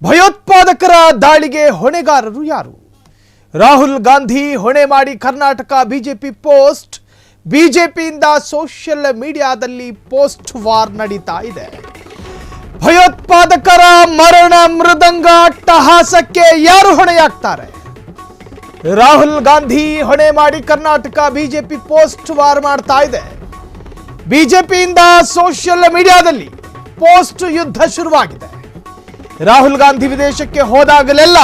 ಭಯೋತ್ಪಾದಕರ ದಾಳಿಗೆ ಹೊಣೆಗಾರರು ಯಾರು? ರಾಹುಲ್ ಗಾಂಧಿ ಹೊಣೆ ಮಾಡಿ ಕರ್ನಾಟಕ ಬಿಜೆಪಿ ಪೋಸ್ಟ್. ಬಿಜೆಪಿಯಿಂದ ಸೋಷಿಯಲ್ ಮೀಡಿಯಾದಲ್ಲಿ ಪೋಸ್ಟ್ ವಾರ್ ನಡೀತಾ ಇದೆ. ಭಯೋತ್ಪಾದಕರ ಮರಣ ಮೃದಂಗ ಅಟ್ಟಹಾಸಕ್ಕೆ ಯಾರು ಹೊಣೆಯಾಗ್ತಾರೆ? ರಾಹುಲ್ ಗಾಂಧಿ ಹೊಣೆ ಮಾಡಿ ಕರ್ನಾಟಕ ಬಿಜೆಪಿ ಪೋಸ್ಟ್ ವಾರ್ ಮಾಡ್ತಾ ಇದೆ. ಬಿಜೆಪಿಯಿಂದ ಸೋಷಿಯಲ್ ಮೀಡಿಯಾದಲ್ಲಿ ಪೋಸ್ಟ್ ಯುದ್ಧ ಶುರುವಾಗಿದೆ. ರಾಹುಲ್ ಗಾಂಧಿ ವಿದೇಶಕ್ಕೆ ಹೋದಾಗಲೆಲ್ಲ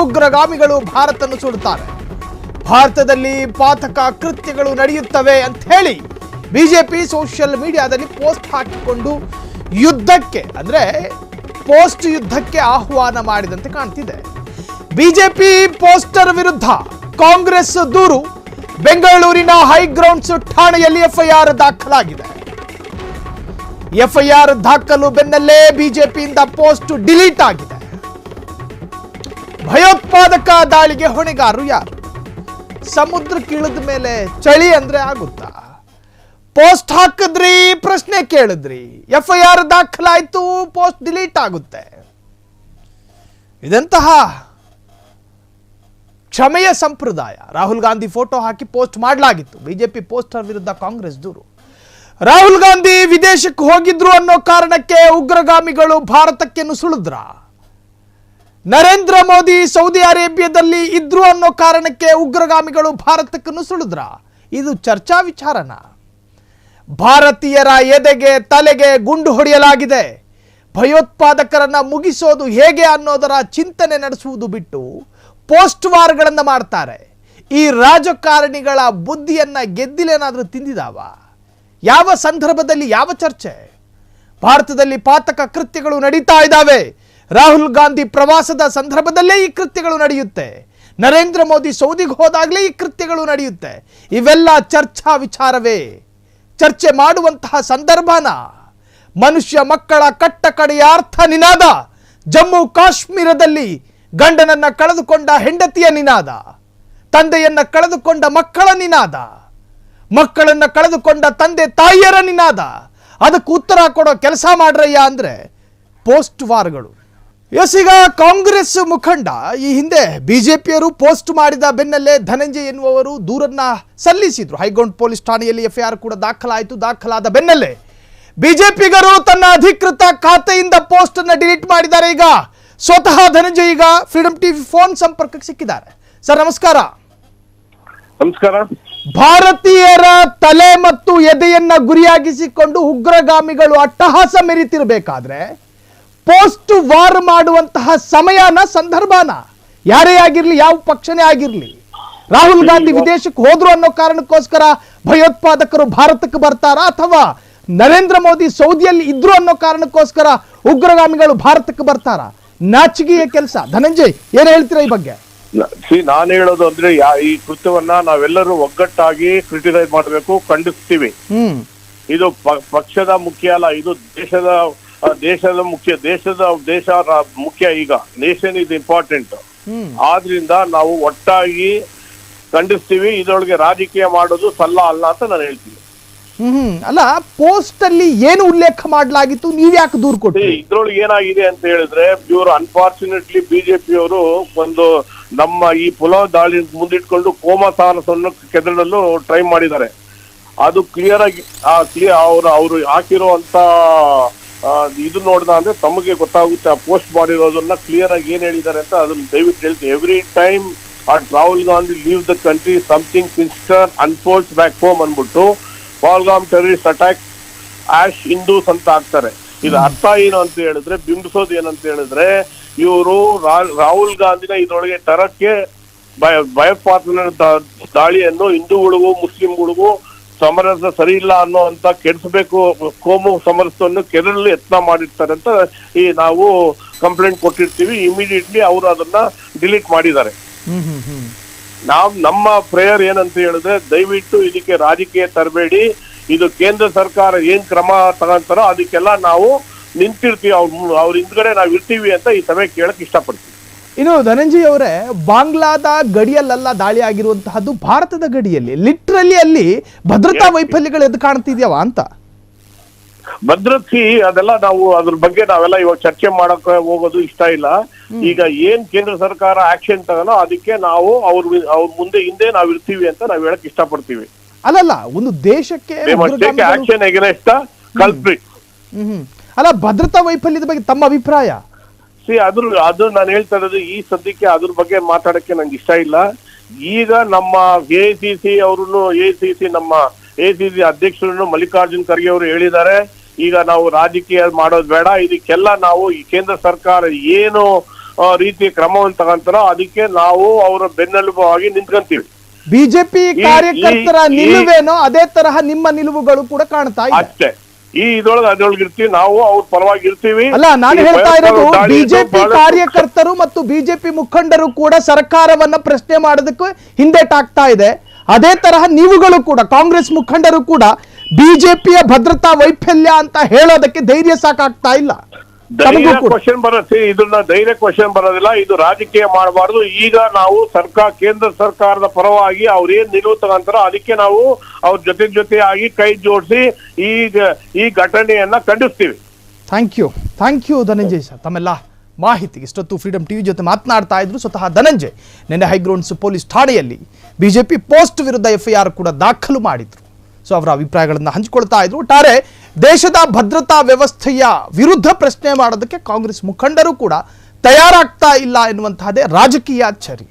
ಉಗ್ರಗಾಮಿಗಳು ಭಾರತವನ್ನು ಸುಡುತ್ತಾರೆ, ಭಾರತದಲ್ಲಿ ಪಾತಕ ಕೃತ್ಯಗಳು ನಡೆಯುತ್ತವೆ ಅಂತ ಹೇಳಿ ಬಿಜೆಪಿ ಸೋಷಿಯಲ್ ಮೀಡಿಯಾದಲ್ಲಿ ಪೋಸ್ಟ್ ಹಾಕಿಕೊಂಡು ಯುದ್ಧಕ್ಕೆ ಅಂದ್ರೆ ಪೋಸ್ಟ್ ಯುದ್ಧಕ್ಕೆ ಆಹ್ವಾನ ಮಾಡಿದಂತೆ ಕಾಣ್ತಿದೆ. ಬಿಜೆಪಿ ಪೋಸ್ಟರ್ ವಿರುದ್ಧ ಕಾಂಗ್ರೆಸ್ ದೂರು. ಬೆಂಗಳೂರಿನ ಹೈಗ್ರೌಂಡ್ಸ್ ಠಾಣೆಯಲ್ಲಿ ಎಫ್ಐಆರ್ ದಾಖಲಾಗಿದೆ. ಎಫ್ಐಆರ್ ದಾಖಲು ಬೆನ್ನಲ್ಲೇ ಬಿಜೆಪಿಯಿಂದ ಪೋಸ್ಟ್ ಡಿಲೀಟ್ ಆಗಿದೆ. ಭಯೋತ್ಪಾದಕ ದಾಳಿಗೆ ಹೊಣೆಗಾರರು ಯಾರು? ಸಮುದ್ರ ಕೀಳದ ಮೇಲೆ ಚಳಿ ಅಂದ್ರೆ ಆಗುತ್ತಾ? ಪೋಸ್ಟ್ ಹಾಕಿದ್ರಿ, ಪ್ರಶ್ನೆ ಕೇಳಿದ್ರಿ, ಎಫ್ಐಆರ್ ದಾಖಲಾಯ್ತು, ಪೋಸ್ಟ್ ಡಿಲೀಟ್ ಆಗುತ್ತೆ. ಇದಂತಹ ಕ್ಷಮೆಯ ಸಂಪ್ರದಾಯ. ರಾಹುಲ್ ಗಾಂಧಿ ಫೋಟೋ ಹಾಕಿ ಪೋಸ್ಟ್ ಮಾಡಲಾಗಿತ್ತು. ಬಿಜೆಪಿ ಪೋಸ್ಟರ್ ವಿರುದ್ಧ ಕಾಂಗ್ರೆಸ್ ದೂರು. ರಾಹುಲ್ ಗಾಂಧಿ ವಿದೇಶಕ್ಕೆ ಹೋಗಿದ್ರು ಅನ್ನೋ ಕಾರಣಕ್ಕೆ ಉಗ್ರಗಾಮಿಗಳು ಭಾರತಕ್ಕೆ ನುಸುಳಿದ್ರ? ನರೇಂದ್ರ ಮೋದಿ ಸೌದಿ ಅರೇಬಿಯಾದಲ್ಲಿ ಇದ್ರು ಅನ್ನೋ ಕಾರಣಕ್ಕೆ ಉಗ್ರಗಾಮಿಗಳು ಭಾರತಕ್ಕೆ ನುಸುಳಿದ್ರ? ಇದು ಚರ್ಚಾ ವಿಚಾರನ. ಭಾರತೀಯರ ಎದೆಗೆ ತಲೆಗೆ ಗುಂಡು ಹೊಡೆಯಲಾಗಿದೆ. ಭಯೋತ್ಪಾದಕರನ್ನ ಮುಗಿಸೋದು ಹೇಗೆ ಅನ್ನೋದರ ಚಿಂತನೆ ನಡೆಸುವುದು ಬಿಟ್ಟು ಪೋಸ್ಟ್ ವಾರ್ಗಳನ್ನು ಮಾಡ್ತಾರೆ. ಈ ರಾಜಕಾರಣಿಗಳ ಬುದ್ಧಿಯನ್ನ ಗೆದ್ದಿಲೇನಾದ್ರೂ ತಿಂದಿದಾವ? ಯಾವ ಸಂದರ್ಭದಲ್ಲಿ ಯಾವ ಚರ್ಚೆ? ಭಾರತದಲ್ಲಿ ಪಾತಕ ಕೃತ್ಯಗಳು ನಡೀತಾ ಇದ್ದಾವೆ. ರಾಹುಲ್ ಗಾಂಧಿ ಪ್ರವಾಸದ ಸಂದರ್ಭದಲ್ಲೇ ಈ ಕೃತ್ಯಗಳು ನಡೆಯುತ್ತೆ. ನರೇಂದ್ರ ಮೋದಿ ಸೌದಿಗೆ ಹೋದಾಗಲೇ ಈ ಕೃತ್ಯಗಳು ನಡೆಯುತ್ತೆ. ಇವೆಲ್ಲ ಚರ್ಚಾ ವಿಚಾರವೇ? ಚರ್ಚೆ ಮಾಡುವಂತಹ ಸಂದರ್ಭನ? ಮನುಷ್ಯ ಮಕ್ಕಳ ಕಟ್ಟ ಕಡೆಯ ಅರ್ಥ ನಿನಾದ. ಜಮ್ಮು ಕಾಶ್ಮೀರದಲ್ಲಿ ಗಂಡನನ್ನ ಕಳೆದುಕೊಂಡ ಹೆಂಡತಿಯ ನಿನಾದ, ತಂದೆಯನ್ನ ಕಳೆದುಕೊಂಡ ಮಕ್ಕಳ ನಿನಾದ, ಮಕ್ಕಳನ್ನ ಕಳೆದುಕೊಂಡ ತಂದೆ ತಾಯಿಯರ ನಿನಾದ. ಅದಕ್ಕೆ ಉತ್ತರ ಕೊಡೋ ಕೆಲಸ ಮಾಡ್ರಯ್ಯ ಅಂದ್ರೆ ಪೋಸ್ಟ್ ವಾರ್ಗಳು. ಎಸ್, ಈಗ ಕಾಂಗ್ರೆಸ್ ಮುಖಂಡ ಈ ಹಿಂದೆ ಬಿಜೆಪಿಯವರು ಪೋಸ್ಟ್ ಮಾಡಿದ ಬೆನ್ನಲ್ಲೇ ಧನಂಜಯ್ ಎನ್ನುವವರು ದೂರನ್ನ ಸಲ್ಲಿಸಿದ್ರು. ಹೈಗ್ರೌಂಡ್ ಪೊಲೀಸ್ ಠಾಣೆಯಲ್ಲಿ ಎಫ್ಐಆರ್ ಕೂಡ ದಾಖಲಾಯಿತು. ದಾಖಲಾದ ಬೆನ್ನಲ್ಲೇ ಬಿಜೆಪಿಗರು ತನ್ನ ಅಧಿಕೃತ ಖಾತೆಯಿಂದ ಪೋಸ್ಟ್ ಅನ್ನ ಡಿಲೀಟ್ ಮಾಡಿದ್ದಾರೆ. ಈಗ ಸ್ವತಃ ಧನಂಜಯ್ ಈಗ ಫ್ರೀಡಂ ಟಿವಿ ಫೋನ್ ಸಂಪರ್ಕಕ್ಕೆ ಸಿಕ್ಕಿದ್ದಾರೆ. ಸರ್ ನಮಸ್ಕಾರ. ನಮಸ್ಕಾರ. ಭಾರತೀಯರ ತಲೆ ಮತ್ತು ಎದೆಯನ್ನ ಗುರಿಯಾಗಿಸಿಕೊಂಡು ಉಗ್ರಗಾಮಿಗಳು ಅಟ್ಟಹಾಸ ಮೆರೀತಿರಬೇಕಾದ್ರೆ ಪೋಸ್ಟ್ ವಾರ್ ಮಾಡುವಂತಹ ಸಮಯನ ಸಂದರ್ಭನ? ಯಾರೇ ಆಗಿರ್ಲಿ, ಯಾವ ಪಕ್ಷನೇ ಆಗಿರ್ಲಿ, ರಾಹುಲ್ ಗಾಂಧಿ ವಿದೇಶಕ್ಕೆ ಹೋದ್ರು ಅನ್ನೋ ಕಾರಣಕ್ಕೋಸ್ಕರ ಭಯೋತ್ಪಾದಕರು ಭಾರತಕ್ಕೆ ಬರ್ತಾರಾ? ಅಥವಾ ನರೇಂದ್ರ ಮೋದಿ ಸೌದಿಯಲ್ಲಿ ಇದ್ರು ಅನ್ನೋ ಕಾರಣಕ್ಕೋಸ್ಕರ ಉಗ್ರಗಾಮಿಗಳು ಭಾರತಕ್ಕೆ ಬರ್ತಾರಾ? ನಾಚಿಕೆಯ ಕೆಲಸ. ಧನಂಜಯ್, ಏನ್ ಹೇಳ್ತೀರಾ ಈ ಬಗ್ಗೆ? ನಾನು ಹೇಳೋದು ಅಂದ್ರೆ ಈ ಕೃತ್ಯವನ್ನ ನಾವೆಲ್ಲರೂ ಒಗ್ಗಟ್ಟಾಗಿ ಕ್ರಿಟಿಸೈಸ್ ಮಾಡಬೇಕು, ಖಂಡಿಸ್ತೀವಿ. ಇದು ಪಕ್ಷದ ಮುಖ್ಯ ಅಲ್ಲ, ಇದು ದೇಶದ ಮುಖ್ಯ. ದೇಶ ಮುಖ್ಯ. ಈಗ ನೇಷನ್ ಇಸ್ ಇಂಪಾರ್ಟೆಂಟ್. ಆದ್ರಿಂದ ನಾವು ಒಟ್ಟಾಗಿ ಖಂಡಿಸ್ತೀವಿ. ಇದರೊಳಗೆ ರಾಜಕೀಯ ಮಾಡೋದು ಸಲ್ಲ ಅಲ್ಲ ಅಂತ ನಾನು ಹೇಳ್ತೀನಿ. ಅಲ್ಲ, ಪೋಸ್ಟ್ ಅಲ್ಲಿ ಏನು ಉಲ್ಲೇಖ ಮಾಡಲಾಗಿತ್ತು? ನೀವ್ ಯಾಕೆ ದೂರು ಕೊಟ್ರಿ? ಇದ್ರೊಳಗೆ ಏನಾಗಿದೆ ಅಂತ ಹೇಳಿದ್ರೆ, ಇವರು ಅನ್ಫಾರ್ಚುನೇಟ್ಲಿ ಬಿಜೆಪಿಯವರು ಒಂದು ನಮ್ಮ ಈ ಪುಲಾವ್ ದಾಳಿ ಮುಂದಿಟ್ಕೊಂಡು ಕೋಮಸಾರಸನ್ನು ಕೆದರಲು ಟ್ರೈ ಮಾಡಿದ್ದಾರೆ. ಅದು ಕ್ಲಿಯರ್ ಆಗಿ ಅವರು ಹಾಕಿರುವಂತ ಇದು ನೋಡ್ದ ಅಂದ್ರೆ ತಮಗೆ ಗೊತ್ತಾಗುತ್ತೆ. ಆ ಪೋಸ್ಟ್ ಮಾಡಿರೋದನ್ನ ಕ್ಲಿಯರ್ ಆಗಿ ಏನ್ ಹೇಳಿದ್ದಾರೆ ಅಂತ ಅದನ್ನ ದಯವಿಟ್ಟು ಹೇಳ್ತೀನಿ. Every time Rahul Gandhi leave the country something sinister unfolds back home ಅಂದ್ಬಿಟ್ಟು Pahalgam terrorist attack ash Hindus ಅಂತ ಹಾಕ್ತಾರೆ. ಇದು ಅರ್ಥ ಏನು ಅಂತ ಹೇಳಿದ್ರೆ, ಬಿಂಬಿಸೋದು ಏನಂತ ಹೇಳಿದ್ರೆ, ಇವರು ರಾಹುಲ್ ಗಾಂಧಿನ ಇದರೊಳಗೆ ತರಕ್ಕೆ ಭಯೋತ್ಪಾದನೆ ದಾಳಿಯನ್ನು ಹಿಂದೂಗಳಿಗೂ ಮುಸ್ಲಿಂಗಳಿಗೂ ಸಮರಸ ಸರಿ ಇಲ್ಲ ಅನ್ನೋ ಅಂತ ಕೆಡಿಸಬೇಕು, ಕೋಮು ಸಮರಸವನ್ನು ಕೆರಳಲು ಯತ್ನ ಮಾಡಿರ್ತಾರೆ ಅಂತ ನಾವು ಕಂಪ್ಲೇಂಟ್ ಕೊಟ್ಟಿರ್ತೀವಿ. ಇಮಿಡಿಯೇಟ್ಲಿ ಅವರು ಅದನ್ನ ಡಿಲೀಟ್ ಮಾಡಿದ್ದಾರೆ. ನಮ್ಮ ಪ್ರೇಯರ್ ಏನಂತ ಹೇಳಿದ್ರೆ, ದಯವಿಟ್ಟು ಇದಕ್ಕೆ ರಾಜಕೀಯ ತರಬೇಡಿ. ಇದು ಕೇಂದ್ರ ಸರ್ಕಾರ ಏನ್ ಕ್ರಮ ತಗೊಂತಾರೋ ಅದಕ್ಕೆಲ್ಲ ನಾವು ನಿಂತಿರ್ತೀವಿ, ಅವ್ರ ಹಿಂದ್ಗಡೆ ನಾವು ಇರ್ತೀವಿ ಅಂತ ಈ ಸಭೆ ಕೇಳಕ್ ಇಷ್ಟಪಡ್ತೀವಿ. ಇನ್ನು ಧನಂಜಯ್ ಅವರೇ, ಬಾಂಗ್ಲಾದ ಗಡಿಯಲ್ಲೆಲ್ಲ ದಾಳಿ ಆಗಿರುವಂತಹದ್ದು ಭಾರತದ ಗಡಿಯಲ್ಲಿ. ಲಿಟ್ರಲಿ ಅಲ್ಲಿ ಭದ್ರತಾ ವೈಫಲ್ಯಗಳು ಎದ್ದು ಕಾಣ್ತಿದ್ಯಾವ ಅಂತ? ಭದ್ರತೆ ಅದೆಲ್ಲ ನಾವು ಅದ್ರ ಬಗ್ಗೆ ನಾವೆಲ್ಲ ಇವಾಗ ಚರ್ಚೆ ಮಾಡಕ್ ಹೋಗೋದು ಇಷ್ಟ ಇಲ್ಲ. ಈಗ ಏನ್ ಕೇಂದ್ರ ಸರ್ಕಾರ ಆಕ್ಷನ್ ತಗೋನೋ ಅದಕ್ಕೆ ನಾವು ಅವ್ರ ಮುಂದೆ ಹಿಂದೆ ನಾವ್ ಇರ್ತೀವಿ ಅಂತ ನಾವ್ ಹೇಳಕ್ ಇಷ್ಟಪಡ್ತೀವಿ. ಅಲ್ಲಲ್ಲ, ಒಂದು ದೇಶಕ್ಕೆ ಆಕ್ಷನ್ ಎಗೇನ್ಸ್ಟ್ ಕಲ್ಪ್ರಿಟ್. ಅಲ್ಲ, ಭದ್ರತಾ ವೈಫಲ್ಯದ ಬಗ್ಗೆ ತಮ್ಮ ಅಭಿಪ್ರಾಯ? ಅದು ನಾನು ಹೇಳ್ತಾ ಇರೋದು ಈ ಸದ್ಯಕ್ಕೆ ಅದ್ರ ಬಗ್ಗೆ ಮಾತಾಡಕ್ಕೆ ನಂಗೆ ಇಷ್ಟ ಇಲ್ಲ. ಈಗ ನಮ್ಮ AICC ಅವ್ರನ್ನು ನಮ್ಮ AICC ಅಧ್ಯಕ್ಷರನ್ನು ಮಲ್ಲಿಕಾರ್ಜುನ್ ಖರ್ಗೆ ಅವರು ಹೇಳಿದ್ದಾರೆ, ಈಗ ನಾವು ರಾಜಕೀಯ ಮಾಡೋದು ಬೇಡ, ಇದಕ್ಕೆಲ್ಲ ನಾವು ಈ ಕೇಂದ್ರ ಸರ್ಕಾರ ಏನು ರೀತಿಯ ಕ್ರಮವನ್ನು ತಗೊಂತಾರೋ ಅದಕ್ಕೆ ನಾವು ಅವರ ಬೆನ್ನೆಲುಬಾಗಿ ನಿಂತ್ಕೊಂತೀವಿ. ಬಿಜೆಪಿ ಕಾರ್ಯಕರ್ತರ ನಿಲುವೇನೋ ಅದೇ ತರಹ ನಿಮ್ಮ ನಿಲುವುಗಳು ಕೂಡ ಕಾಣ್ತಾ ಇದೆ ಅಷ್ಟೇ. ಅದ್ರೊಳಗೆ ಇರ್ತೀವಿ ನಾವು, ಅವ್ರ ಪರವಾಗಿ ಇರ್ತೀವಿ. ಅಲ್ಲ, ನಾನು ಹೇಳ್ತಾ ಇರೋದು ಬಿಜೆಪಿ ಕಾರ್ಯಕರ್ತರು ಮತ್ತು ಬಿಜೆಪಿ ಮುಖಂಡರು ಕೂಡ ಸರ್ಕಾರವನ್ನ ಪ್ರಶ್ನೆ ಮಾಡೋದಕ್ಕೂ ಹಿಂದೇಟಾಗ್ತಾ ಇದೆ. ಅದೇ ತರಹ ನೀವುಗಳು ಕೂಡ, ಕಾಂಗ್ರೆಸ್ ಮುಖಂಡರು ಕೂಡ ಬಿಜೆಪಿಯ ಭದ್ರತಾ ವೈಫಲ್ಯ ಅಂತ ಹೇಳೋದಕ್ಕೆ ಧೈರ್ಯ ಸಾಕಾಗ್ತಾ ಇಲ್ಲ. ಕ್ವಶನ್ ಬರುತ್ತೆ, ಇದನ್ನ ಧೈರ್ಯ ಕ್ವಶನ್ ಬರೋದಿಲ್ಲ. ಇದು ರಾಜಕೀಯ ಮಾಡಬಾರ್ದು. ಈಗ ನಾವು ಕೇಂದ್ರ ಸರ್ಕಾರದ ಪರವಾಗಿ ಅವ್ರೇನ್ ನಿಲುವು ತಗೊಂತಾರೋ ಅದಕ್ಕೆ ನಾವು ಅವ್ರ ಜೊತೆ ಆಗಿ ಕೈ ಜೋಡಿಸಿ ಈ ಘಟನೆಯನ್ನ ಖಂಡಿಸ್ತೀವಿ. ಥ್ಯಾಂಕ್ ಯು ಧನಂಜಯ್ ಸರ್, ತಮ್ಮೆಲ್ಲ ಮಾಹಿತಿಗೆ. ಇಷ್ಟೊತ್ತು ಫ್ರೀಡಮ್ ಟಿವಿ ಜೊತೆ ಮಾತನಾಡ್ತಾ ಇದ್ರು ಸ್ವತಃ ಧನಂಜಯ್. ನಿನ್ನೆ ಹೈಗ್ರೌಂಡ್ಸ್ ಪೊಲೀಸ್ ಠಾಣೆಯಲ್ಲಿ ಬಿಜೆಪಿ ಪೋಸ್ಟ್ ವಿರುದ್ಧ FIR ಕೂಡ ದಾಖಲು ಮಾಡಿದ್ರು. ಸೊ ಅವರ ಅಭಿಪ್ರಾಯಗಳನ್ನು ಹಂಚಿಕೊಳ್ತಾ ಇದ್ರು. ಒಟ್ಟಾರೆ ದೇಶದ ಭದ್ರತಾ ವ್ಯವಸ್ಥೆಯ ವಿರುದ್ಧ ಪ್ರಶ್ನೆ ಮಾಡೋದಕ್ಕೆ ಕಾಂಗ್ರೆಸ್ ಮುಖಂಡರು ಕೂಡ ತಯಾರಾಗ್ತಾ ಇಲ್ಲ ಎನ್ನುವಂತಹದೇ ರಾಜಕೀಯ ಅಚ್ಚರಿ.